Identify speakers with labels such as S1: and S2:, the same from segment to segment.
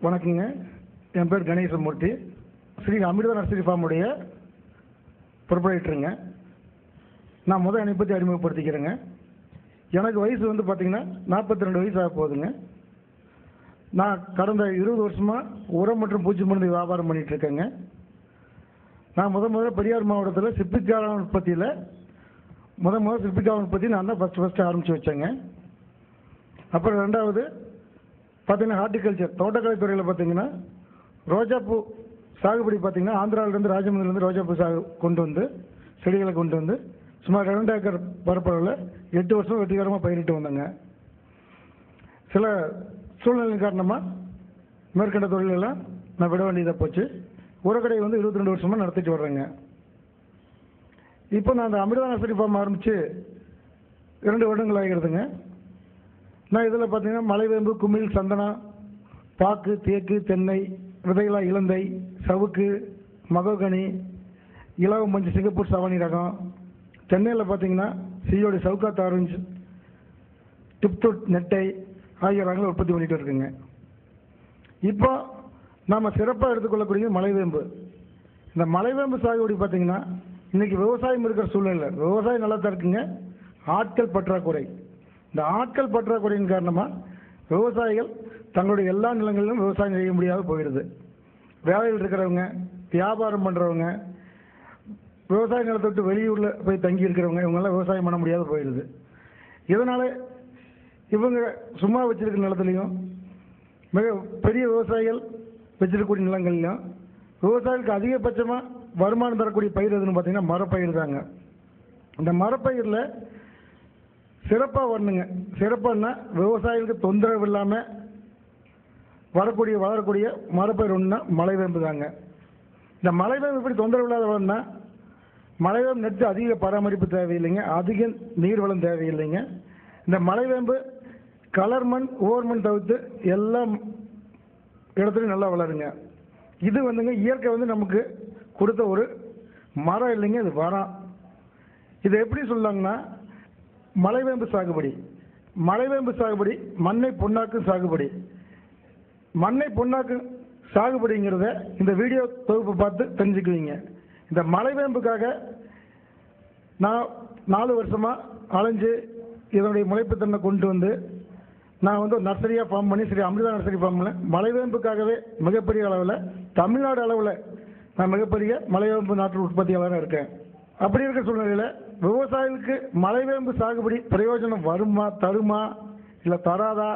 S1: வணக்கங்க. என் பேர் கணேசமூர்த்தி. ஸ்ரீ அமிர்தா நர்சரி ஃபார்முடைய ப்ரொப்ரைட்டருங்க. நான் முதல் என்னை பற்றி அறிமுகப்படுத்திக்கிறேங்க. எனக்கு வயசு வந்து பார்த்தீங்கன்னா 42 வயசு ஆக போகுதுங்க. நான் கடந்த 20 வருஷமாக உரம் மற்றும் பூச்சி மருந்து வியாபாரம் பண்ணிகிட்ருக்கேங்க. நான் முதல்ல பெரியார் மாவட்டத்தில் சிப்பிக்கார உற்பத்தியில் சிப்பிக்கார உற்பத்தி நான் தான் ஃபஸ்ட்டு ஆரம்பித்து வச்சேங்க. அப்புறம் ரெண்டாவது பார்த்தீங்கன்னா ஹார்டிகல்ச்சர் தோட்டக்கலை துறையில் பார்த்தீங்கன்னா ரோஜாப்பூ சாகுபடி பார்த்தீங்கன்னா ஆந்திராவிலேருந்து ராஜமந்திரிலேருந்து ரோஜாப்பூ செடிகளை கொண்டு வந்து சுமார் 2 ஏக்கர் பரப்பளவில் 8 வருஷம் வெற்றிகரமாக பயிரிட்டு வந்தேங்க. சில சூழ்நிலை காரணமாக மேற்கண்ட தொழிலெல்லாம் நான் விட வேண்டியதாக போச்சு. உரக்கடை வந்து 22 வருஷமாக நடத்திட்டு வர்றேங்க. இப்போ நான் அந்த அமிர்தா நர்சரி ஃபார்ம் ஆரம்பித்து 2 வருடங்கள் ஆகிடுதுங்க. நான் இதில் பார்த்தீங்கன்னா மலைவேம்பு, குமிழ், சந்தனா, பாக்கு, தேக்கு, தென்னை, விதைகளா இலந்தை, சவுக்கு, மகோகனி, இலவ மஞ்சள், சிங்கப்பூர் சாவணி ரகம், தென்னையில் பார்த்தீங்கன்னா சியோடி சவுக்காத் ஆரஞ்சு, டிப்டூட் நெட்டை ஆகிய ரகங்களை உற்பத்தி பண்ணிட்டு இருக்குங்க. இப்போ நாம் சிறப்பாக எடுத்துக்கொள்ளக்கூடிய மலைவேம்பு. இந்த மலைவேம்பு சாகுபடி பார்த்தீங்கன்னா இன்றைக்கி விவசாயம் இருக்கிற சூழ்நிலை விவசாயம் நல்லா தான் இருக்குங்க. ஆட்கள் பற்றாக்குறை. இந்த ஆட்கள் பற்றாக்குறையின் காரணமாக விவசாயிகள் தங்களுடைய எல்லா நிலங்களிலும் விவசாயம் செய்ய முடியாது போயிடுது. வேலையில் இருக்கிறவங்க, வியாபாரம் பண்ணுறவங்க, விவசாய நிலத்தை விட்டு வெளியூரில் போய் தங்கி இருக்கிறவங்க இவங்கெல்லாம் விவசாயம் பண்ண முடியாது போயிடுது. இதனால் இவங்க சும்மா வச்சிருக்கிற நிலத்துலையும் மிக பெரிய விவசாயிகள் வச்சிருக்கக்கூடிய நிலங்கள்லையும் விவசாயிகளுக்கு அதிகபட்சமாக வருமானம் தரக்கூடிய பயிர் எதுன்னு பார்த்தீங்கன்னா மரப்பயிர் தாங்க. இந்த மரப்பயிரில் சிறப்பாக வரணுங்க. சிறப்பாகனா விவசாயிகளுக்கு தொந்தரவு இல்லாமல் வளரக்கூடிய மரப்பயிர் ஒன்றுனா மலைவேம்பு தாங்க. இந்த மலைவேம்பு எப்படி தொந்தரவு இல்லாத வளர்னா மலைவேம்பு நட்டு அதிக பராமரிப்பு தேவையில்லைங்க, அதிக நீர்வளம் தேவையில்லைங்க. இந்த மலைவேம்பு கலர் மண், ஓர் மண் தவிர்த்து எல்லா இடத்துலையும் நல்லா வளருங்க. இது வந்துங்க இயற்கை வந்து நமக்கு கொடுத்த ஒரு மரம் இல்லைங்க, இது மரம். இதை எப்படி சொல்லலாங்கன்னா மலைவேம்பு சாகுபடி மண்ணை பொன்னாக்கும் சாகுபடி. மண்ணை பொன்னாக்கும் சாகுபடிங்கிறத இந்த வீடியோ தொகுப்பு பார்த்து தெரிஞ்சுக்குவீங்க. இந்த மலைவேம்புக்காக நான் 4 வருஷமாக அலைஞ்சு இதனுடைய முளைப்புத்தன்மை கொண்டு வந்து நான் வந்து ஒரு நர்சரியாக ஃபார்ம் பண்ணி ஸ்ரீ அமிர்தா நர்சரி ஃபார்மில் மலைவேம்புக்காகவே மிகப்பெரிய அளவில் தமிழ்நாடு அளவில் நான் மிகப்பெரிய மலைவேம்பு நாட்டு உற்பத்தியாளராக இருக்கேன். அப்படி இருக்க சூழ்நிலையில் விவசாயிகளுக்கு மலைவேம்பு சாகுபடி பிரயோஜனம் வருமா, தருமா, இல்லை தராதா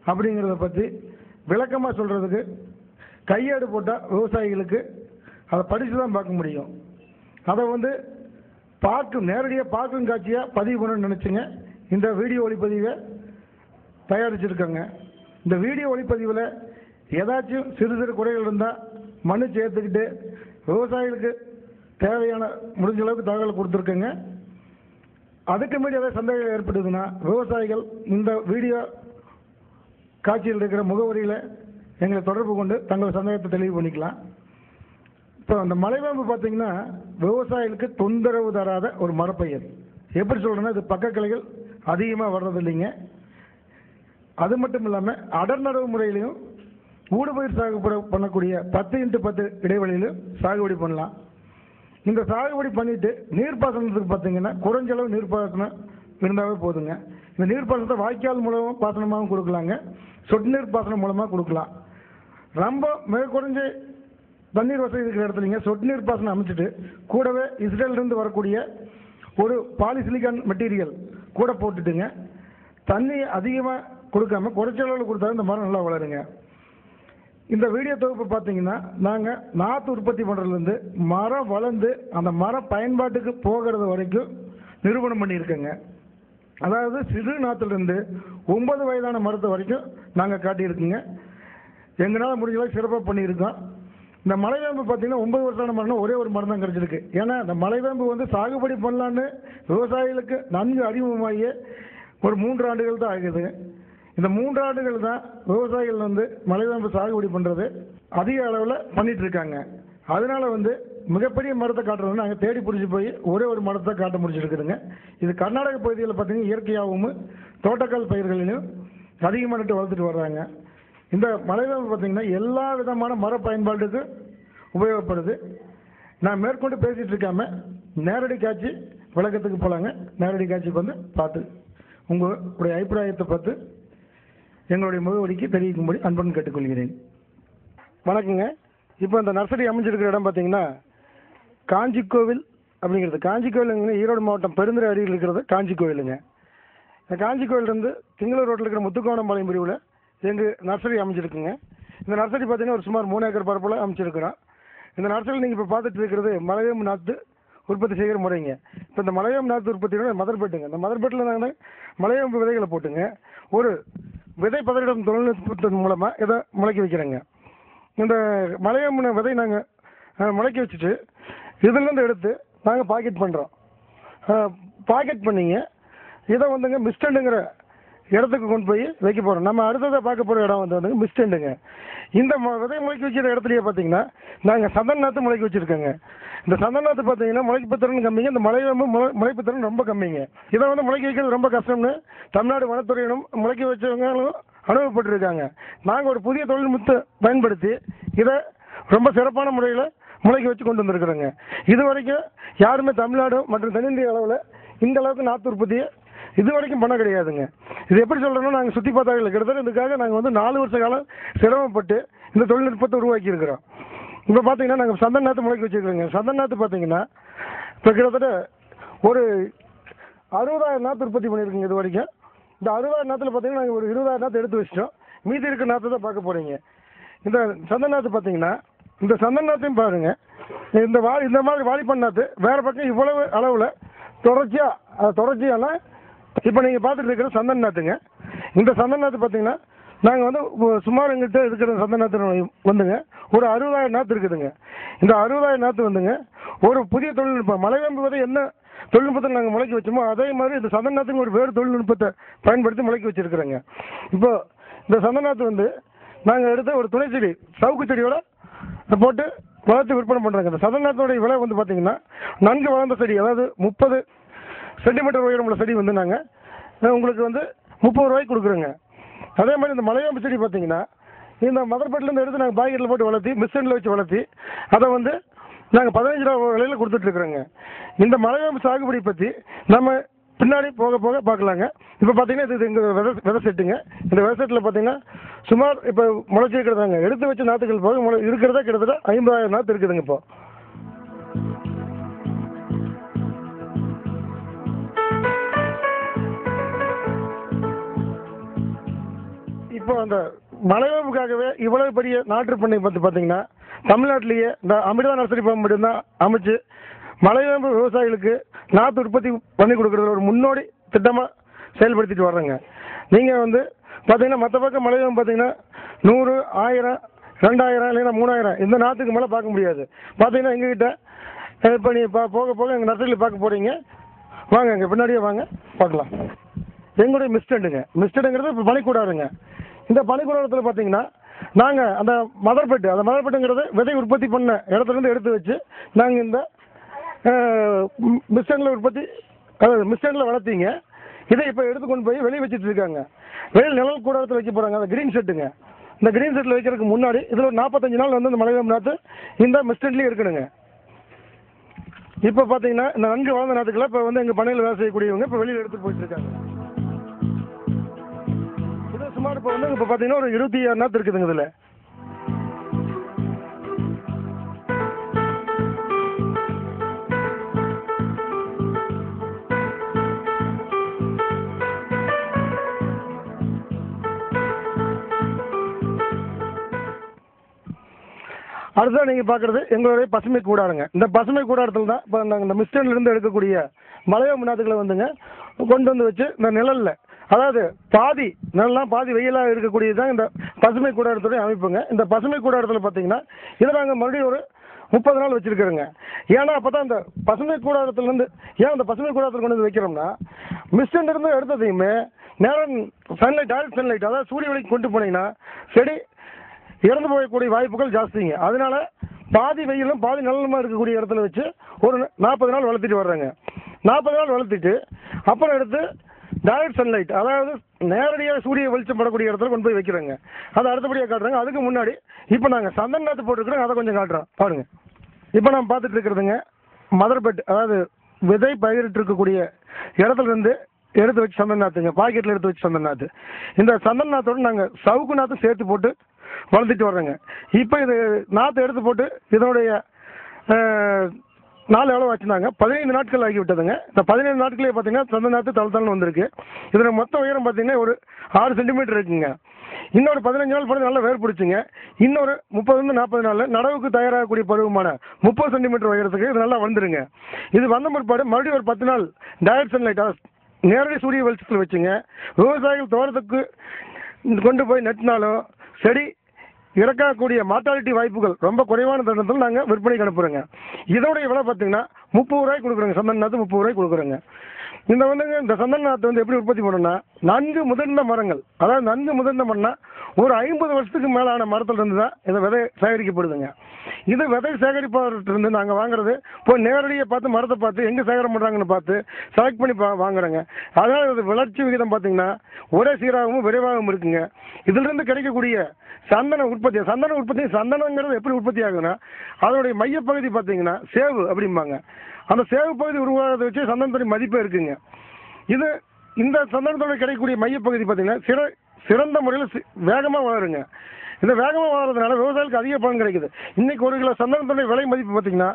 S1: அப்படிங்கிறத பற்றி விளக்கமாக சொல்கிறதுக்கு கையேடு போட்டால் விவசாயிகளுக்கு அதை படித்து தான் பார்க்க முடியும். அதை வந்து நேரடியாக பார்க்கும் காட்சியாக பதிவு பண்ணணும்னு நினச்சிங்க இந்த வீடியோ ஒளிப்பதிவை தயாரிச்சிருக்கேங்க. இந்த வீடியோ ஒளிப்பதிவில் ஏதாச்சும் சிறு சிறு குறைகள் இருந்தால் மன்னிச்சு ஏற்றுக்கிட்டு விவசாயிகளுக்கு தேவையான முடிஞ்ச அளவுக்கு தகவல் கொடுத்துருக்கேங்க. அதுக்கு மீறி ஏதாவது சந்தேகம் ஏற்பட்டதுன்னா விவசாயிகள் இந்த வீடியோ காட்சியில் இருக்கிற முகவரியில் எங்களை தொடர்பு கொண்டு தங்கள் சந்தேகத்தை தெளிவு பண்ணிக்கலாம். இப்போ அந்த மலைவேம்பு பார்த்தீங்கன்னா விவசாயிகளுக்கு தொந்தரவு தராத ஒரு மரப்பயிர். எப்படி சொல்கிறேன்னா இது பக்க கிளைகள் அதிகமாக வர்றது இல்லைங்க. அது மட்டும் இல்லாமல் அடர்நடவு முறையிலையும் ஊடுபயிர் சாகுபடி பண்ணக்கூடிய 10x10 இடைவெளியிலும் சாகுபடி பண்ணலாம். இந்த சாகுபடி பண்ணிட்டு நீர்ப்பாசனத்துக்கு பார்த்தீங்கன்னா குறைஞ்சளவு நீர்ப்பாசனம் இருந்தாவே போதுங்க. இந்த நீர்ப்பாசனத்தை வாய்க்கால் மூலமாக பாசனமாகவும் கொடுக்கலாங்க, சொட்டு நீர் பாசனம் மூலமாக கொடுக்கலாம். ரொம்ப மிக குறைஞ்ச தண்ணீர் வசதி இருக்கிற இடத்துலங்க சொட்டு நீர் பாசனம் அமைச்சிட்டு கூடவே இஸ்ரேலிருந்து வரக்கூடிய ஒரு பாலிசிலிகான் மெட்டீரியல் கூட போட்டுட்டுங்க தண்ணி அதிகமாக கொடுக்காம குறைச்சளவில் கொடுத்தாலும் இந்த மரம் நல்லா வளருங்க. இந்த வீடியோ தொகுப்பு பார்த்தீங்கன்னா நாங்கள் நாற்று உற்பத்தி பண்ணுறதுலேருந்து மரம் வளர்ந்து அந்த மரம் பயன்பாட்டுக்கு போகிறது வரைக்கும் நிரூபணம் பண்ணியிருக்கேங்க. அதாவது சிறு நாற்றுலேருந்து 9 வயதான மரத்தை வரைக்கும் நாங்கள் காட்டியிருக்கோங்க. எங்களால் முடிஞ்ச அளவுக்கு சிறப்பாக பண்ணியிருக்கோம். இந்த மலைவேம்பு பார்த்தீங்கன்னா 9 வருஷமான மரம்னா ஒரே ஒரு மரம் தான் கிடச்சிருக்கு. ஏன்னா இந்த மலைவேம்பு வந்து சாகுபடி பண்ணலான்னு விவசாயிகளுக்கு நன்கு அறிமுகமாகிய ஒரு 3 ஆண்டுகள் தான் ஆகுது. இந்த 3 ஆண்டுகள் தான் விவசாயிகள் வந்து மலைவேம்பு சாகுபடி பண்ணுறது அதிக அளவில் பண்ணிட்டு இருக்காங்க. அதனால வந்து மிகப்பெரிய மரத்தை காட்டுறது நாங்கள் தேடி பிடிச்சி போய் ஒரே ஒரு மரத்தை காட்ட முடிச்சிருக்குதுங்க. இது கர்நாடக பகுதியில் பார்த்தீங்கன்னா இயற்கையாகவும் தோட்டக்கால் பயிர்களிலும் அதிகமாக நட்டு வளர்த்துட்டு வர்றாங்க. இந்த மலைவேம்பு பார்த்தீங்கன்னா எல்லா விதமான மர பயன்பாட்டுக்கு உபயோகப்படுது. நான் மேற்கொண்டு பேசிகிட்டு இருக்காம நேரடி காட்சி விளக்கத்துக்கு போகலாங்க. நேரடி காட்சிக்கு வந்து பார்த்து உங்களுடைய அபிப்பிராயத்தை பார்த்து எங்களுடைய முகவரிக்கு தெரிவிக்கும்படி அன்புடன் கேட்டுக்கொள்கிறேன். வணக்கங்க. இப்போ இந்த நர்சரி அமைஞ்சிருக்கிற இடம் பார்த்தீங்கன்னா காஞ்சி கோவில் அப்படிங்கிறது. காஞ்சி கோவில் ஈரோடு மாவட்டம் பெருந்துறை அருகில் இருக்கிறது காஞ்சி கோவிலுங்க. இந்த காஞ்சி கோவிலிருந்து திங்களூர் ரோட்டில் இருக்கிற முத்துக்கோணம்பாளையம் பிரிவில் எங்கள் நர்சரி அமைஞ்சிருக்குங்க. இந்த நர்சரி பார்த்தீங்கன்னா ஒரு சுமார் 3 ஏக்கர் பரப்பில் அமைச்சிருக்கிறோம். இந்த நர்சரியில் நீங்கள் இப்போ பார்த்துட்டு இருக்கிறது மலைவேம்பு நாற்று உற்பத்தி செய்கிற முறைங்க. இப்போ இந்த மலைவேம்பு நாற்று உற்பத்தியோட மதர்பெட்டுங்க. இந்த மதர்பெட்டில் நாங்கள் மலைவேம்பு விதைகளை போட்டுங்க ஒரு விதை பதனிடும் தொழில்நுட்பத்தின் மூலமாக இதை முளைக்க வைக்கிறேங்க. இந்த மலைவேம்பு விதை நாங்கள் முளைக்க வச்சுட்டு இதுலேருந்து எடுத்து நாங்கள் பாக்கெட் பண்ணுறோம். பாக்கெட் பண்ணிங்க இதை வந்துங்க மிஸ்டண்டுங்கிற இடத்துக்கு கொண்டு போய் வைக்க போகிறோம். நம்ம அடுத்ததை பார்க்க போகிற இடம் வந்துங்க மிஸ்டண்டுங்க. இந்த விதை முளைக்க வைக்கிற இடத்துலையே பார்த்தீங்கன்னா நாங்கள் சந்தன நாற்று முளைக்க வச்சுருக்கோங்க. இந்த சந்தன நாற்று பார்த்தீங்கன்னா முளைப்பு திறன் கம்மிங்க. இந்த மலைவேம்பு முளைப்பு திறன் ரொம்ப கம்மிங்க. இதை வந்து முளைக்க வைக்கிறது ரொம்ப கஷ்டம்னு தமிழ்நாடு வனத்துறையிடம் முளைக்க வச்சவங்களும் அனுபவப்பட்டிருக்காங்க. நாங்கள் ஒரு புதிய தொழில்நுட்பத்தை பயன்படுத்தி இதை ரொம்ப சிறப்பான முறையில் முளைக்க வச்சு கொண்டு வந்திருக்கிறோங்க. இது வரைக்கும் யாருமே தமிழ்நாடு மற்றும் தென்னிந்திய அளவில் இந்த அளவுக்கு நாற்று உற்பத்தியை இது வரைக்கும் பண்ண கிடையாதுங்க. இது எப்படி சொல்கிறோன்னா நாங்கள் சுற்றி பார்த்தாங்க கிட்டத்தட்ட இதுக்காக நாங்கள் வந்து 4 வருஷ காலம் சிரமப்பட்டு இந்த தொழில்நுட்பத்தை உருவாக்கி இருக்கிறோம். இப்போ பார்த்தீங்கன்னா நாங்கள் சந்தன நாற்று முளைக்க வச்சுருக்கோங்க. சந்தன நாற்று பார்த்தீங்கன்னா இப்போ கிட்டத்தட்ட ஒரு 60,000 நாற்று உற்பத்தி பண்ணியிருக்குங்க இது வரைக்கும். இந்த 60,000 நாற்றுல பார்த்தீங்கன்னா நாங்கள் ஒரு 20,000 நாற்று எடுத்து வச்சிட்டோம். மீதி இருக்கிற நாற்று தான் பார்க்க போகிறீங்க. இந்த சந்தன நாற்று பார்த்தீங்கன்னா இந்த சந்தன நாற்றையும் பாருங்கள். இந்த மாதிரி வாலிப்பன் நாற்று வேறு பக்கம் இவ்வளவு அளவில் தொடர்ச்சியான இப்போ நீங்கள் பார்த்துட்டு இருக்கிற சந்தன நாற்றுங்க. இந்த சந்தன நாற்று பார்த்தீங்கன்னா நாங்கள் வந்து சுமார் எங்கள்கிட்ட இருக்கிற சந்தன நாற்று வந்துங்க ஒரு 60,000 நாற்று இருக்குதுங்க. இந்த 60,000 நாற்று வந்துங்க ஒரு புதிய தொழில்நுட்பம் மலைவேம்பு விதை என்ன தொழில்நுட்பத்தை நாங்கள் முளைக்க வச்சோமோ அதே மாதிரி இந்த சந்தன நாற்றுக்கு ஒரு வேறு தொழில்நுட்பத்தை பயன்படுத்தி முளைக்க வச்சுருக்குறோங்க. இப்போ இந்த சந்தன நாற்று வந்து நாங்கள் எடுத்த ஒரு துணை செடி சவுக்கு செடியோட போட்டு வளர்த்து விற்பனை பண்ணுறாங்க. இந்த சந்தன நாற்றோடைய விலை வந்து பார்த்தீங்கன்னா நன்கு வளர்ந்த செடி, அதாவது 30 சென்டிமீட்டர் உயரமுள்ள செடி வந்து நாங்கள் உங்களுக்கு வந்து 30 ரூபாய்க்கு கொடுக்குறோங்க. அதே மாதிரி இந்த மலைவேம்பு செடி பார்த்தீங்கன்னா இந்த மதர்பெட்லேருந்து எடுத்து நாங்கள் பாக்கெட்டில் போட்டு வளர்த்தி மிஷினில் வச்சு வளர்த்தி அதை வந்து நாங்கள் 15 ரூபா விலையில் கொடுத்துட்ருக்குறோங்க. இந்த மலைவேம்பு சாகுபடி பற்றி நம்ம பின்னாடி போக போக பார்க்கலாங்க. இப்போ பார்த்தீங்கன்னா இது எங்கள் விதை செட்டுங்க. இந்த விதை செட்டில் பார்த்தீங்கன்னா சுமார் இப்போ முளைச்சி இருக்கிறதாங்க எடுத்து வச்ச நாற்றுகள் போக இருக்கிறதா கிட்டத்தட்ட 50,000 நாற்று இருக்குதுங்க. இப்போ அந்த மலைவேம்புக்காகவே இவ்வளவு பெரிய நாற்று பண்ணை பார்த்தீங்கன்னா தமிழ்நாட்டிலேயே இந்த அமிர்தா நர்சரி ஃபார்ம் மட்டும்தான் அமைச்சு மலைவேம்பு விவசாயிகளுக்கு நாற்று உற்பத்தி பண்ணி கொடுக்குறதுல ஒரு முன்னோடி திட்டமாக செயல்படுத்திட்டு வர்றேங்க. நீங்கள் வந்து பார்த்தீங்கன்னா மற்ற பக்கம் மலைவேம்பு பார்த்தீங்கன்னா 100, 1000, 2000 இல்லைன்னா 3000 இந்த நாற்றுக்கு மேலே பார்க்க முடியாது. பார்த்தீங்கன்னா எங்ககிட்ட இப்போ நீ போக போக எங்கள் நர்சரியில் பார்க்க போகிறீங்க. வாங்க எங்கள் பின்னாடியே வாங்க பார்க்கலாம். எங்களுடைய மிஸ்டண்டுங்க. மிஸ்டண்டுங்கிறது இப்போ பனிக்கூடாதுங்க. இந்த பனிக்கூடத்தில் பார்த்தீங்கன்னா நாங்கள் அந்த மதர்பெட்டுங்கிறது விதை உற்பத்தி பண்ண இடத்துலேருந்து எடுத்து வச்சு நாங்கள் இந்த மிஸ்டண்டில் வளர்த்திங்க. இதை இப்போ எடுத்து கொண்டு போய் வெளியே வச்சுட்டு இருக்காங்க. வெளியில் நிழல் கூடாரத்தில் வைக்க போகிறாங்க. அந்த க்ரீன் செட்டுங்க. இந்த க்ரீன் செட்டில் வைக்கிறதுக்கு முன்னாடி இதில் ஒரு 45 நாள் வந்து இந்த மலைவேம்பு நாற்று இந்த மிஸ்டண்ட்லேயே இருக்கணுங்க. இப்போ பார்த்தீங்கன்னா இந்த நன்கு வளர்ந்த நாற்றுக்களை இப்போ வந்து எங்கள் பண்ணையில் வேலை செய்யக்கூடியவங்க இப்போ வெளியில் எடுத்து போயிட்டு இருக்காங்க. இது சுமார் இப்போ வந்து இப்போ பார்த்தீங்கன்னா ஒரு 26 நாற்று இருக்குதுங்க. இதில் அடுத்ததான் நீங்கள் பார்க்குறது எங்களுடைய பசுமை கூடாரங்க. இந்த பசுமை கூடாரத்தில் தான் இப்போ நாங்கள் இந்த மிஸ்டன்லேருந்து எடுக்கக்கூடிய மலைவேம்பு நாற்றுகளை வந்துங்க கொண்டு வந்து வச்சு இந்த நிழலில், அதாவது பாதி நிழலாம் பாதி வெயிலாக இருக்கக்கூடியது தான் இந்த பசுமை கூடாரத்துடைய அமைப்புங்க. இந்த பசுமை கூடாரத்தில் பார்த்தீங்கன்னா இதை நாங்கள் மறுபடியும் ஒரு 30 நாள் வச்சுருக்கிறோங்க. ஏன்னா அப்போ தான் இந்த பசுமை கூடாரத்துலேருந்து அந்த பசுமை கூடாரத்தில் கொண்டு வந்து வைக்கிறோம்னா மிஸ்டன்லேருந்து எடுத்ததையுமே நேரம் டைரக்ட் சன்லைட் அதாவது சூரிய ஒளிக்கு கொண்டு போனீங்கன்னா செடி இறந்து போகக்கூடிய வாய்ப்புகள் ஜாஸ்திங்க. அதனால பாதி வெயிலும் பாதி நிழலுமா இருக்கக்கூடிய இடத்துல வச்சு ஒரு 40 நாள் வளர்த்திட்டு வர்றாங்க. 40 நாள் வளர்த்திட்டு அப்புறம் எடுத்து டைரக்ட் சன்லைட் அதாவது நேரடியாக சூரிய வெளிச்சம் படக்கூடிய இடத்துல கொண்டு போய் வைக்கிறோங்க. அதை அடுத்தபடியாக காட்டுறாங்க. அதுக்கு முன்னாடி இப்போ நாங்கள் சந்தன நாற்று போட்டுருக்குறோம், அதை கொஞ்சம் காட்டுறோம் பாருங்க. இப்போ நான் பார்த்துட்டு இருக்கிறதுங்க மதர் பெட், அதாவது விதை பயிரிட்டு இருக்கக்கூடிய இடத்துல இருந்து எடுத்து வச்சு சந்தன நாற்றுங்க, பாக்கெட்டில் எடுத்து வச்சு சந்தன நாற்று. இந்த சந்தன நாற்றோடு நாங்கள் சவுக்கு நாற்று சேர்த்து போட்டு வளர்த்துட்டு வர்றோங்க. இப்போ இது நாற்று எடுத்து போட்டு இதனுடைய நாலு எவ்வளோ வச்சுருந்தாங்க, 15 நாட்கள் ஆகி விட்டதுங்க. இந்த 15 நாட்களே பார்த்தீங்கன்னா சந்தன நாற்று தளத்தளன்னு வந்திருக்கு. இதில் மொத்த உயரம் பார்த்தீங்கன்னா ஒரு 6 சென்டிமீட்டர் இருக்குங்க. இன்னொரு 15 நாள் பிறகு நல்லா வேர் பிடிச்சிங்க. இன்னொரு 30-40 நாளில் நடவுக்கு தயாராகக்கூடிய பருவமான 30 சென்டிமீட்டர் உயரத்துக்கு இது நல்லா வந்துருங்க. இது வந்த பிற்பாடு மறுபடியும் ஒரு 10 நாள் டைரக்ட் சன்லைட், நேரடி சூரிய வெளிச்சத்தில் வச்சுங்க. விவசாயிகள் தோட்டத்துக்கு கொண்டு போய் நட்டினாலும் செடி இறக்கக்கூடிய மார்டாலிட்டி வாய்ப்புகள் ரொம்ப குறைவான தருணத்தில் நாங்கள் விற்பனைக்கு அனுப்புகிறோங்க. இதோடைய விலை பார்த்தீங்கன்னா 30 ரூபாய்க்கு கொடுக்குறோங்க. சந்தன நாற்று 30 ரூபாய்க்கு கொடுக்குறோங்க. இந்த சந்தன நாற்று எப்படி உற்பத்தி பண்ணணும்னா, நன்கு முதிர்ந்த மரங்கள், அதாவது நன்கு முதிர்ந்த மரம்னா ஒரு 50 வருஷத்துக்கு மேலான மரத்துல இருந்து தான் இதை விதை சேகரிக்கப்படுதுங்க. இது விதை சேகரிப்பாளர்கிட்ட நாங்கள் வாங்குறது போய் நேரடியாக பார்த்து மரத்தை பார்த்து எங்கே சேகரம் பண்ணுறாங்கன்னு பார்த்து செலக்ட் பண்ணி வாங்குறோங்க. அதனால் இது வளர்ச்சி விகிதம் பார்த்தீங்கன்னா ஒரே சீராகவும் விரைவாகவும் இருக்குங்க. இதிலிருந்து கிடைக்கக்கூடிய சந்தன சந்தனங்கிறது எப்படி உற்பத்தி ஆகுதுன்னா, அதனுடைய மையப்பகுதி பார்த்தீங்கன்னா சேவு அப்படிம்பாங்க. அந்த சேவு பகுதி உருவாகிறத வச்சு சந்தனத்துடைய மதிப்பே இருக்குங்க. இந்த சந்தனத்தோட கிடைக்கக்கூடிய மையப்பகுதி பார்த்தீங்கன்னா சிறந்த முறையில் வேகமாக வளருங்க. இந்த வேகமாக வளர்றதுனால விவசாயிகளுக்கு அதிக பலன் கிடைக்குது. இன்னைக்கு 1 கிலோ சந்தனத்துடைய விலை மதிப்பு பார்த்தீங்கன்னா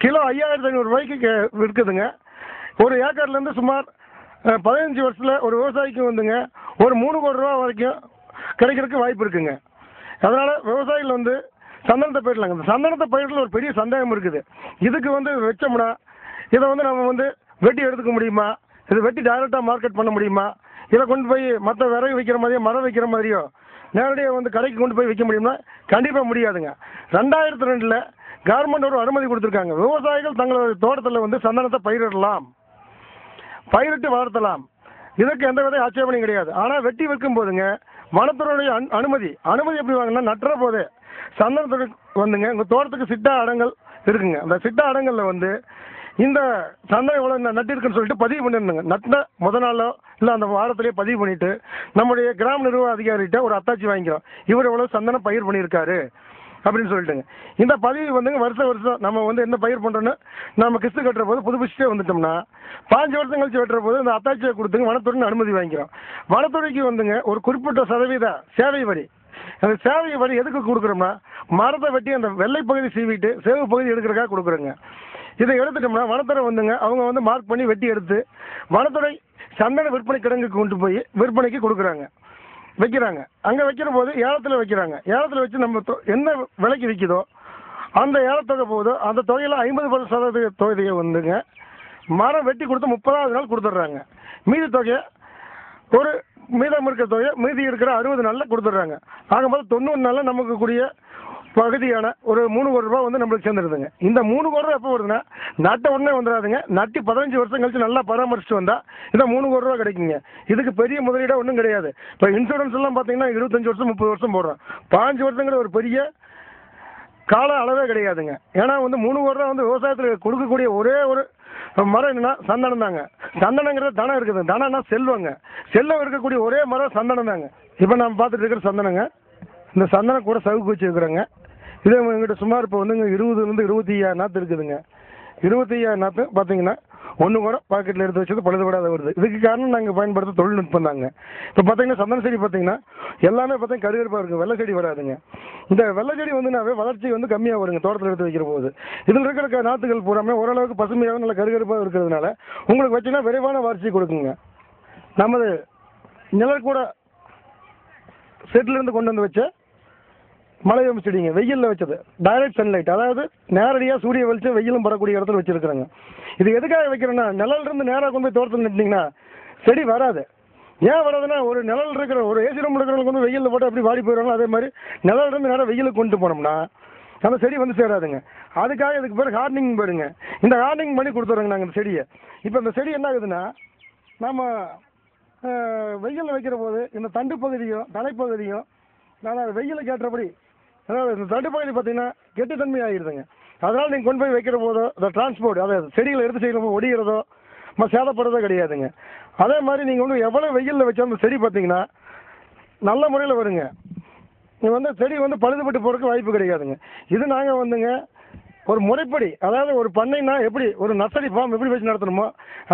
S1: கிலோ 5500 ரூபாய்க்கு விற்குதுங்க. ஒரு ஏக்கர்லேருந்து சுமார் 15 வருஷத்தில் ஒரு விவசாயிக்கு வந்துங்க ஒரு 3 கோடி ரூபா வரைக்கும் கிடைக்கிறதுக்கு வாய்ப்பு இருக்குங்க. அதனால விவசாயிகள் சந்தனத்தை பயிரிடலாங்க. இந்த சந்தனத்தை பயிரிடல ஒரு பெரிய சந்தேகம் இருக்குது. இதுக்கு வச்சோம்னா இதை நம்ம வெட்டி எடுத்துக்க முடியுமா, இதை வெட்டி டைரக்டாக மார்க்கெட் பண்ண முடியுமா, இதை கொண்டு போய் மற்ற விறகு வைக்கிற மாதிரியோ மரம் வைக்கிற மாதிரியோ நேரடியாக கடைக்கு கொண்டு போய் வைக்க முடியும்னா கண்டிப்பாக முடியாதுங்க. 2002 கவர்மெண்ட் ஒரு அனுமதி கொடுத்துருக்காங்க. விவசாயிகள் தங்களது தோட்டத்தில் சந்தனத்தை பயிரிட்டு வளர்த்தலாம். இதற்கு எந்த வித ஆட்சேபனையும் கிடையாது. ஆனால் வெட்டி வைக்கும் போதுங்க வனத்துறையுடைய அனுமதி எப்படி வாங்கினா, நட்டுற போதே சந்தனத்துறை உங்கள் தோட்டத்துக்கு சிட்டா அடங்கல் இருக்குங்க. அந்த சிட்டா அடங்கல்ல இந்த சந்தனம் எவ்வளோ நட்டிருக்குன்னு சொல்லிட்டு பதிவு பண்ணிருந்துங்க. நட்டின முத நாளோ இல்லை அந்த வாரத்திலேயே பதிவு பண்ணிட்டு நம்முடைய கிராம நிர்வாக அதிகாரிகிட்ட ஒரு அத்தாட்சி வாங்கிக்கிறோம், இவர் எவ்வளோ சந்தனம் பயிர் பண்ணியிருக்காரு அப்படின்னு சொல்லிட்டுங்க. இந்த பதிவு வருஷம் நம்ம என்ன பயிர் பண்ணுறோன்னு நம்ம கிஸ்து கட்டுற போது புதுப்பிச்சுட்டே வந்துட்டோம்னா 5 வருஷம் கழிச்சு வெட்டுற போது இந்த அத்தாட்சியை கொடுத்துங்க வனத்துறைன்னு அனுமதி வாங்கிக்கிறோம். வனத்துறைக்கு ஒரு குறிப்பிட்ட சதவீத சேவை வரி, அந்த சேவை வரி எதுக்கு கொடுக்குறோம்னா மரத்தை வெட்டி அந்த வெள்ளை பகுதி சீவிட்டு சேவு பகுதி எடுக்கிறதுக்காக கொடுக்குறோங்க. இதை எடுத்துட்டோம்னா வனத்துறை அவங்க மார்க் பண்ணி வெட்டி எடுத்து வனத்துறை சந்தன விற்பனை கிடங்குக்கு கொண்டு போய் விற்பனைக்கு வைக்கிறாங்க. அங்கே வைக்கிற போது ஏலத்தில் வைக்கிறாங்க. ஏலத்தில் வச்சு நம்ம என்ன விலைக்கு விற்கிதோ அந்த ஏலத்தொகை போதோ அந்த தொகையில் 50% தொகையை மரம் வெட்டி கொடுத்து 30வது நாள் கொடுத்துட்றாங்க. மீதி தொகையை மீதம் இருக்கிற தொகையை மீதி இருக்கிற 60 நாளில் கொடுத்துட்றாங்க. ஆகும்போது 90 நாளில் நமக்கு கூடிய பகுதியான ஒரு 3 கோடி ரூபா நம்மளுக்கு சேர்ந்துருதுங்க. இந்த 3 கோடி ரூபா எப்போ வருதுன்னா நட்ட உடனே வந்துடாதுங்க. நட்டி 15 வருஷம் கழிச்சு நல்லா பராமரிச்சுட்டு வந்தால் இந்த 3 கோடி ரூபா கிடைக்குங்க. இதுக்கு பெரிய முதலீடாக ஒன்றும் கிடையாது. இப்போ இன்சூரன்ஸ் எல்லாம் பார்த்தீங்கன்னா 25 வருஷம் 30 வருஷம் போடுறோம். 5 வருஷங்கிற ஒரு பெரிய கால அளவே கிடையாதுங்க. ஏன்னா 3 கோடி ரூபா விவசாயத்தில் கொடுக்கக்கூடிய ஒரே ஒரு மரம் என்னன்னா சந்தனம் தாங்க. சந்தனங்கிறது தனம் இருக்குது. தனம்னா செல்வம் இருக்கக்கூடிய ஒரே மரம் சந்தனம் தாங்க. இப்போ நம்ம பார்த்துட்டு இருக்கிற சந்தனங்க. இந்த சந்தனம் கூட சவுக்கு வச்சுருக்குறோங்க. இது எங்கிட்ட சுமார் இப்போ 20 25 நாற்று இருக்குதுங்க. 25 நாற்று பார்த்தீங்கன்னா 1 கூட பாக்கெட்டில் எடுத்து வச்சது பழுதுபடாத வருது. இதுக்கு காரணம் நாங்கள் பயன்படுத்த தொழில்நுட்பம் தாங்க. இப்போ பார்த்தீங்கன்னா சந்தன செடி பார்த்தீங்கன்னா எல்லாமே பார்த்தீங்கன்னா கருகருப்பாக இருக்கும், வெள்ளை செடி வராதுங்க. இந்த வெள்ளை செடி வளர்ச்சி கம்மியாக வருங்க தோட்டத்தில் எடுத்து வைக்கிற போது. இதில் இருக்கிற நாற்றுகள் பூராமே ஓரளவுக்கு பசுமையாக நல்ல கருகருப்பாக இருக்கிறதுனால உங்களுக்கு வச்சிங்கன்னா விரைவான வளர்ச்சி கொடுக்குங்க. நமது நிழற்கூட செட்டிலிருந்து கொண்டு வச்ச மலைவேம்பு செடிங்க, வெயிலில் வச்சது டைரக்ட் சன்லைட், அதாவது நேரடியாக சூரிய வெளிச்சம் வெயிலும் படக்கூடிய இடத்துல வச்சிருக்கிறேங்க. இது எதுக்காக வைக்கிறேன்னா நிழலிருந்து நேராக கொண்டு போய் தோட்டத்தில் நட்டிங்கன்னா செடி வராது. ஏன் வராதுன்னா ஒரு நிழல் இருக்கிற ஒரு ஏசி ரூம் இருக்கிறவங்களுக்கு வெயிலில் போட்டு அப்படி வாடி போயிடுவாங்க. அதே மாதிரி நிழலிருந்து நேராக வெயிலுக்கு கொண்டு போனோம்னா அந்த செடி சேராதுங்க. அதுக்காக இதுக்கு பேர் ஹார்னிங் பேருங்க. இந்த ஹார்னிங் பண்ணி கொடுத்துறோங்க நாங்கள் இந்த செடியை. இப்போ இந்த செடி என்ன ஆகுதுன்னா நம்ம வெயிலில் வைக்கிற போது இந்த தண்டு பகுதியும் தலைப்பகுதியும் நான் வெயிலுக்கு ஏற்றபடி, அதாவது இந்த தண்டு பகுதி பார்த்தீங்கன்னா கெட்டுத்தன்மை ஆகிடுதுங்க. அதனால் நீங்கள் கொண்டு போய் வைக்கிற போதோ இந்த டிரான்ஸ்போர்ட், அதாவது செடிகளை எடுத்து செய்யணும் ஒடிகிறதோ சேதப்படுறதோ கிடையாதுங்க. அதே மாதிரி நீங்கள் வந்து எவ்வளோ வெயிலில் வச்சா அந்த செடி பார்த்தீங்கன்னா நல்ல முறையில் வருங்க. நீங்கள் வந்து செடி வந்து பழுதுபட்டு போகிறதுக்கு வாய்ப்பு கிடைக்காதுங்க. இது நாங்கள் வந்துங்க ஒரு முறைப்படி, அதாவது ஒரு பண்ணைன்னா எப்படி ஒரு நர்சரி ஃபார்ம் எப்படி வச்சு நடத்தணுமோ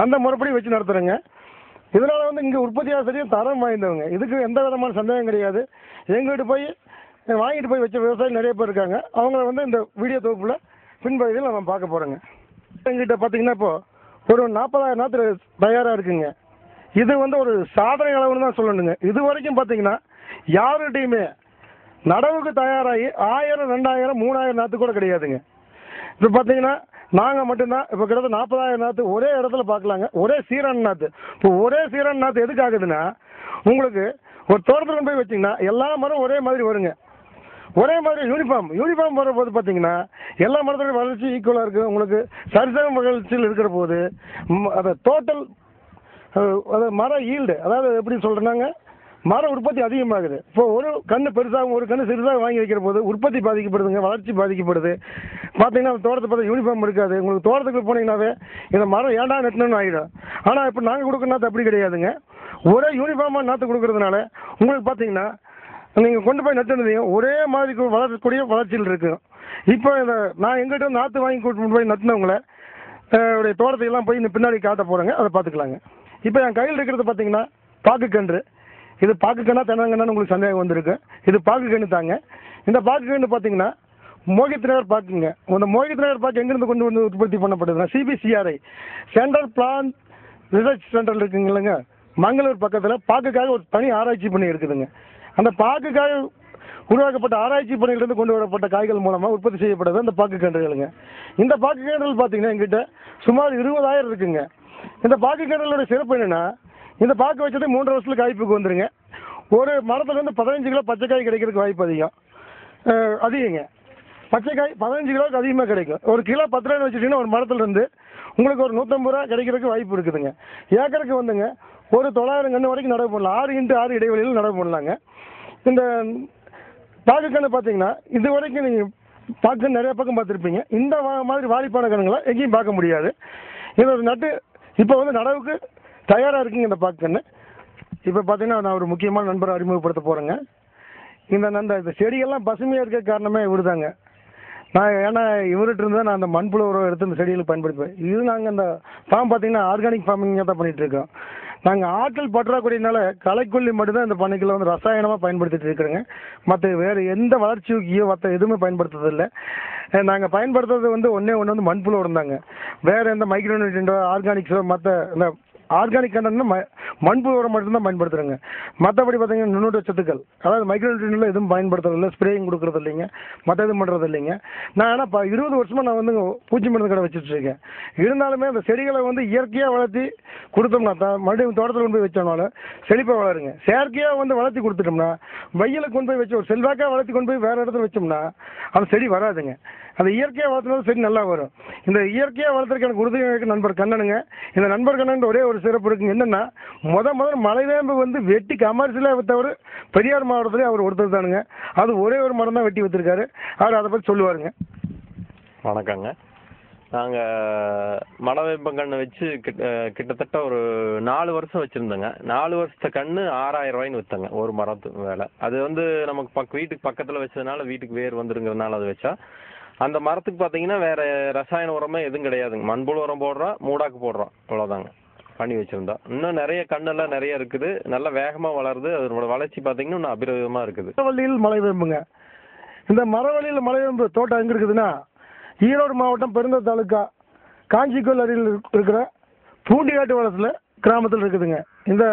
S1: அந்த முறைப்படி வச்சு நடத்துகிறேங்க. இதனால் வந்து இங்கே உற்பத்தியாக சரியும் தரம் வாய்ந்தவங்க, இதுக்கு எந்த விதமான சந்தேகம் கிடையாது. எங்கள்கிட்ட போய் வாங்கிட்டு போய் வச்ச விவசாயி நிறைய பேர் இருக்காங்க. அவங்கள வந்து இந்த வீடியோ தொகுப்பில் பின்பகுதியில் நம்ம பார்க்க போகிறோங்க. எங்கிட்ட பார்த்தீங்கன்னா இப்போது ஒரு 40,000 நாற்று தயாராக இருக்குங்க. இது வந்து ஒரு சாதனை அளவுன்னு தான் சொல்லணுங்க. இது வரைக்கும் பார்த்தீங்கன்னா யாருகிட்டையுமே நடவுக்கு தயாராகி 1000, 2000, 3000 நாற்று கூட கிடையாதுங்க. இப்போ பார்த்தீங்கன்னா நாங்கள் மட்டும்தான் இப்போ கிட்டத்தட்ட 40,000 நாற்று ஒரே இடத்துல பார்க்கலாங்க. ஒரே சீரான நாற்று. இப்போ ஒரே சீரான நாற்று எதுக்கு ஆகுதுன்னா, உங்களுக்கு ஒரு தோட்டத்தில் கொண்டு போய் வச்சிங்கன்னா எல்லா மரம் ஒரே மாதிரி வருங்க. ஒரே மாதிரி யூனிஃபார்ம் வரும்போது பார்த்தீங்கன்னா எல்லா மரத்தோட வளர்ச்சி ஈக்குவலாக இருக்குது. உங்களுக்கு சரிசம வளர்ச்சியில் இருக்கிற போது அதை டோட்டல் அது மர ஈல்டு, அதாவது எப்படி சொல்கிறேன்னாங்க, மர உற்பத்தி அதிகமாகுது. இப்போ ஒரு கன்று பெருசாகவும் ஒரு கன்று சிறுசாக வாங்கி வைக்கிற போது உற்பத்தி பாதிக்கப்படுதுங்க, வளர்ச்சி பாதிக்கப்படுது. பார்த்தீங்கன்னா அந்த தோட்டத்தை பார்த்தா யூனிஃபார்ம் இருக்காது. உங்களுக்கு தோட்டத்துக்கு போனீங்கன்னாவே இந்த மரம் ஏன்டா நட்டணும்னு ஆகிடும். ஆனால் இப்போ நாங்கள் கொடுக்குற நாற்று அப்படி கிடையாதுங்க. ஒரே யூனிஃபார்மாக நாற்று கொடுக்கறதுனால உங்களுக்கு பார்த்தீங்கன்னா நீங்கள் கொண்டு போய் நட்டுனதையும் ஒரே மாதிரி வளரக்கூடிய வளர்ச்சியில் இருக்கும். இப்போ இந்த நான் எங்கிட்ட நாற்று வாங்கி கொண்டு போய் நட்டினவங்கள உடைய தோட்டத்தையெல்லாம் போய் இந்த பின்னாடி காட்ட போகிறேங்க, அதை பார்த்துக்கலாங்க. இப்போ என் கையில் இருக்கிறது பார்த்தீங்கன்னா பாக்குக்கன்று. இது பாக்குக்கண்ணா தென்னங்கன்னு உங்களுக்கு சந்தேகம் வந்திருக்கு. இது பாக்குக்கன்று தாங்க. இந்த பாக்குக்கன்று பார்த்தீங்கன்னா மோகித்நகர் பாக்குங்க. இந்த மோகித்நகர் பாக்கு எங்கேருந்து கொண்டு வந்து உற்பத்தி பண்ணப்படுதுன்னா CBCRI central plant research centre இருக்குங்க இல்லைங்க, மங்களூர் பக்கத்தில் பாக்குக்காக ஒரு தனி ஆராய்ச்சி பண்ணி இருக்குதுங்க. அந்த பாக்குக்காக உருவாக்கப்பட்ட ஆராய்ச்சி பணியிலிருந்து கொண்டு வரப்பட்ட காய்கள் மூலமாக உற்பத்தி செய்யப்படுறது அந்த பாக்கு கன்றுகளுங்க. இந்த பாக்கு கன்றுகள் பார்த்தீங்கன்னா எங்கிட்ட சுமார் 20,000 இருக்குங்க. இந்த பாக்கு கன்றுகளோட சிறப்பு என்னென்னா, இந்த பாக்கு வச்சது 3 வருஷத்துல காய்ப்புக்கு வந்துருங்க. ஒரு மரத்துலேருந்து 15 கிலோ பச்சைக்காய் கிடைக்கிறதுக்கு வாய்ப்பு அதிகங்க. பச்சைக்காய் 15 கிலோவுக்கு அதிகமாக கிடைக்கும். ஒரு கிலோ 10 ரூபாய் வச்சுட்டிங்கன்னா ஒரு மரத்துலேருந்து உங்களுக்கு ஒரு 150 ரூபா கிடைக்கிறதுக்கு வாய்ப்பு இருக்குதுங்க. ஏக்கருக்கு வந்துங்க ஒரு 900 கன்று வரைக்கும் நடவு பண்ணலாம். 6x6 இடைவெளியில் நடவு பண்ணலாங்க. இந்த பாக்குக்கன்று பார்த்தீங்கன்னா இது வரைக்கும் நீங்கள் பாக்கு நிறைய பக்கம் பார்த்துருப்பீங்க. இந்த மாதிரி வாலிப்பான கன்றுங்களை எங்கேயும் பார்க்க முடியாது. இது ஒரு நட்டு இப்போ வந்து நடவுக்கு தயாராக இருக்குங்க இந்த பாக்குக்கன்று. இப்போ பார்த்தீங்கன்னா நான் ஒரு முக்கியமான நண்பரை அறிமுகப்படுத்த போகிறேங்க. இந்த செடிகள்லாம் பசுமையாக இருக்க காரணமே இவர் தாங்க. ஏன்னா இவர்கிட்ட இருந்தால் நான் அந்த மண்புழு உரம் எடுத்து இந்த செடிகளுக்கு பயன்படுத்துவேன். இது நாங்கள் இந்த ஃபார்ம் பார்த்தீங்கன்னா ஆர்கானிக் ஃபார்மிங்காக தான் பண்ணிகிட்டு இருக்கோம். நாங்கள் ஆட்கள் பற்றாக்குறையினால களைக்கொல்லி மட்டும்தான் இந்த பண்ணைக்குள்ள வந்து ரசாயனமாக பயன்படுத்திட்டு இருக்கிறோங்க. மற்ற வேறு எந்த வளர்ச்சியோ மற்ற எதுவுமே பயன்படுத்துறதில்லை. நாங்கள் பயன்படுத்துறது வந்து ஒன்று வந்து மண்புழு உரம் தாங்க. வேறு எந்த மைக்ரோநியூட்ரியன்ட்டோ ஆர்கானிக்ஸோ மற்ற இந்த ஆர்கானிக் கண்டென்ட்னா மண்புழு உரம் மட்டும்தான் பயன்படுத்துகிறேங்க. மற்றபடி பார்த்தீங்கன்னா நுண்ணூட்ட சத்துக்கள், அதாவது மைக்ரோநியூட்ரியன்ட்ல எதுவும் பயன்படுத்துறதில்லை, ஸ்ப்ரேயிங் கொடுக்குறது இல்லைங்க, மற்ற எதுவும் பண்ணுறது இல்லைங்க. நான் ஆனால் 20 வருஷமாக நான் வந்து பூச்சி மருந்து கடை வச்சுட்ருக்கேன். இருந்தாலுமே அந்த செடிகளை வந்து இயற்கையாக வளர்த்தி கொடுத்தோம்னா தான் மறுபடியும் தோட்டத்தில் கொண்டு போய் வச்சோம்னாலும் செழிப்பாக வளருங்க. செயற்கையாக வந்து வளர்த்தி கொடுத்துட்டோம்னா வெயிலுக்கு கொண்டு போய் வச்சு ஒரு செல்வாக்காக வளர்த்தி கொண்டு போய் வேறு இடத்துல வச்சோம்னா அந்த செடி வராதுங்க. அந்த இயற்கையாக வளர்த்துனாலும் செடி நல்லா வரும். இந்த இயற்கையாக வளர்த்துறதுக்கு எனக்கு உறுதியாக நண்பர் கண்ணனுங்க. இந்த நண்பர் கண்ணன் ஒரே ஒரு சிறப்பு இருக்குங்க. என்னன்னா முதல் மலைவேம்பு வந்து வெட்டி கமர்ஷியலாக விற்றவர் பெரியார் மாவட்டத்திலே அவர் ஒருத்தர் தானுங்க. அது ஒரே ஒரு மரம் தான் வெட்டி விற்றுருக்காரு. அவர் அதை பற்றி சொல்லுவாருங்க.
S2: வணக்கங்க. நாங்கள் மலைவேம்பங்கன்று வச்சு கிட்டத்தட்ட ஒரு 4 வருஷம் வச்சுருந்தோங்க. 4 வருஷத்து கன்று 6,000 ரூபாய்ன்னு விற்றங்க ஒரு மரத்து வேலை. அது வந்து நமக்கு வீட்டுக்கு பக்கத்தில் வச்சதுனால வீட்டுக்கு வேர் வந்துருங்கிறதுனால அது வச்சா. அந்த மரத்துக்கு பார்த்தீங்கன்னா வேறு ரசாயன உரமே எதுவும் கிடையாதுங்க. மண்புழு உரம் போடுறோம், மூடாக்கு போடுறோம், அவ்வளோதாங்க பண்ணி வச்சுருந்தோம். இன்னும் நிறைய கண்ணெல்லாம் நிறைய இருக்குது, நல்லா வேகமாக வளருது. அதனோட வளர்ச்சி பார்த்தீங்கன்னா இன்னும் அபிரதமாக இருக்குது.
S1: மரவள்ளியில் மலைவேம்புங்க. இந்த மரவள்ளியில் மலைவேம்பு தோட்டம் எங்கே இருக்குதுன்னா ஈரோடு மாவட்டம் பெருந்தல் தாலுக்கா காஞ்சிக்கோல் அருகில் இருக்கிற பூண்டிகாட்டு வளத்தில் கிராமத்தில் இருக்குதுங்க. இந்த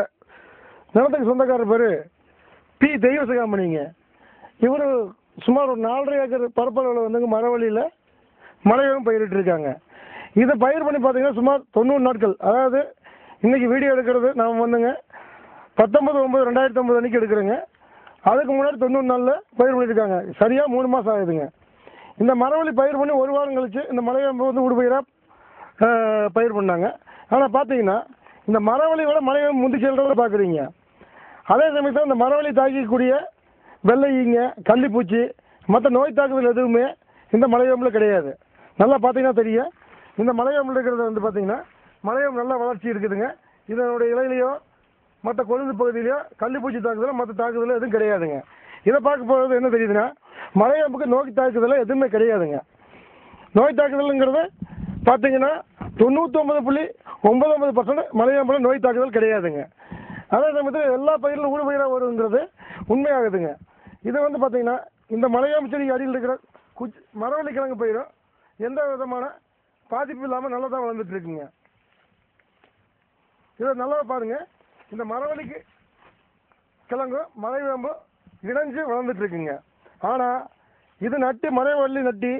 S1: நிலத்துக்கு சொந்தக்காரர் பேர் பி தெய்வசிகாமணிங்க. இவர் சுமார் ஒரு 4.5 ஏக்கர் பரப்பளவில் வந்துங்க மரவள்ளியில் மலைவேம்பு பயிரிட்டு இருக்காங்க. இதை பயிர் பண்ணி பார்த்தீங்கன்னா சுமார் 90 நாட்கள், அதாவது இன்றைக்கி வீடியோ எடுக்கிறது நாம் வந்துங்க 19/9/2009 அன்றைக்கி எடுக்கிறேங்க. அதுக்கு முன்னாடி 90 நாளில் பயிர் பண்ணியிருக்காங்க. சரியாக 3 மாதம் ஆகுதுங்க. இந்த மரவள்ளி பயிர் பண்ணி 1 வாரம் கழிச்சு இந்த மலைவேம்பு வந்து ஊடுபயிராக பயிர் பண்ணாங்க. ஆனால் பார்த்தீங்கன்னா இந்த மரவள்ளியோட மலைவேம்பு முந்தி செல்றதை பார்க்குறீங்க. அதே சமயத்தில் இந்த மரவள்ளி தாக்கக்கூடிய வெள்ளை ஈங்க, கள்ளிப்பூச்சி, மற்ற நோய் தாக்குதல் எதுவுமே இந்த மலைவேம்பில் கிடையாது. நல்லா பார்த்தீங்கன்னா தெரியும். இந்த மலைவேம்பில் இருக்கிறது வந்து பார்த்தீங்கன்னா மலைவேம்பு நல்லா வளர்ச்சி இருக்குதுங்க. இதனுடைய இலையிலையோ மற்ற கொழுந்து பகுதியிலையோ கள்ளிப்பூச்சி தாக்குதலோ மற்ற தாக்குதலோ எதுவும் கிடையாதுங்க. இதை பார்க்க போகிறது என்ன தெரியுதுன்னா, மலைவேம்புக்கு நோய் தாக்குதலோ எதுவுமே கிடையாதுங்க. நோய் தாக்குதலுங்கிறது பார்த்தீங்கன்னா 99.99% மலைவேம்பில் நோய் தாக்குதல் கிடையாதுங்க. அதே சமயத்தில் எல்லா பயிரிலும் ஊடுபயிராக வருங்கிறது உண்மையாகுதுங்க. இது வந்து பார்த்தீங்கன்னா இந்த மலைவேம்பு செடிக்கு அடியில் இருக்கிற மரவள்ளி கிழங்கு பயிரும் எந்த விதமான பாதிப்பு இல்லாமல் நல்லா தான் வளர்ந்துட்டு இருக்குங்க. இதை நல்லா பாருங்கள், இந்த மரவள்ளிக்கு கிழங்கும் மலைவேம்பும் இணைஞ்சு வளர்ந்துட்டு இருக்குங்க. ஆனால் இது மலைவள்ளி நட்டி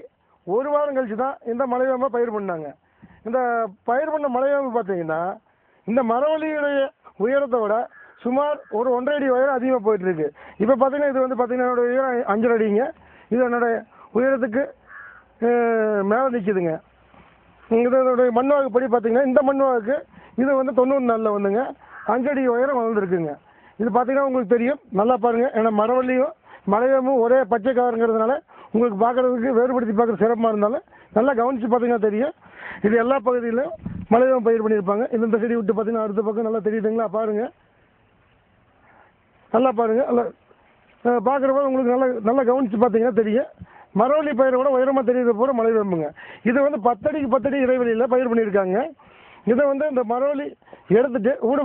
S1: ஒரு வாரம் கழிச்சு தான் இந்த மலைவேம்பை பயிர் பண்ணாங்க. இந்த பயிர் பண்ண மலைவேம்பு பார்த்தீங்கன்னா இந்த மரவள்ளியுடைய உயரத்தை விட சுமார் ஒரு 1.5 அடி உயரம் அதிகமாக போயிட்டு இருக்கு. இப்போ பார்த்தீங்கன்னா இது வந்து பார்த்தீங்கன்னா என்னோட உயரம் 5.5 அடிங்க. இது என்னோட உயரத்துக்கு மேலே நிற்கிதுங்க. இதனுடைய மண்வாக்கு படி பார்த்தீங்கன்னா இந்த மண்வாக்கு இது வந்து 90 நாளில் வந்துங்க 5 அடி உயரம் வளர்ந்துருக்குங்க. இது பார்த்தீங்கன்னா உங்களுக்கு தெரியும், நல்லா பாருங்கள். ஏன்னா மரவள்ளியும் மலைவேம்பும் ஒரே பச்சை கலருங்கிறதுனால உங்களுக்கு பார்க்குறதுக்கு வேறுபடுத்தி பார்க்குற சிறப்பாக இருந்தாலும் நல்லா கவனித்து பார்த்தீங்கன்னா தெரியும். இது எல்லா பகுதியிலும் மலைவேம்பு பயிர் பண்ணியிருப்பாங்க. இந்த செடி விட்டு பார்த்தீங்கன்னா அடுத்த பக்கம் நல்லா தெரியுதுங்களா, பாருங்கள், நல்லா பாருங்கள். நல்லா பார்க்குறப்ப உங்களுக்கு நல்லா கவனித்து பார்த்தீங்கன்னா தெரியும். மரவள்ளி பயிரை விட உயரமாக தெரியுது பூரா மலைவேம்புங்க. இது வந்து 10 அடிக்கு 10 அடி இடைவெளியில் பயிர் பண்ணியிருக்காங்க. இதை வந்து இந்த மரவள்ளி எடுத்துட்டு ஊடு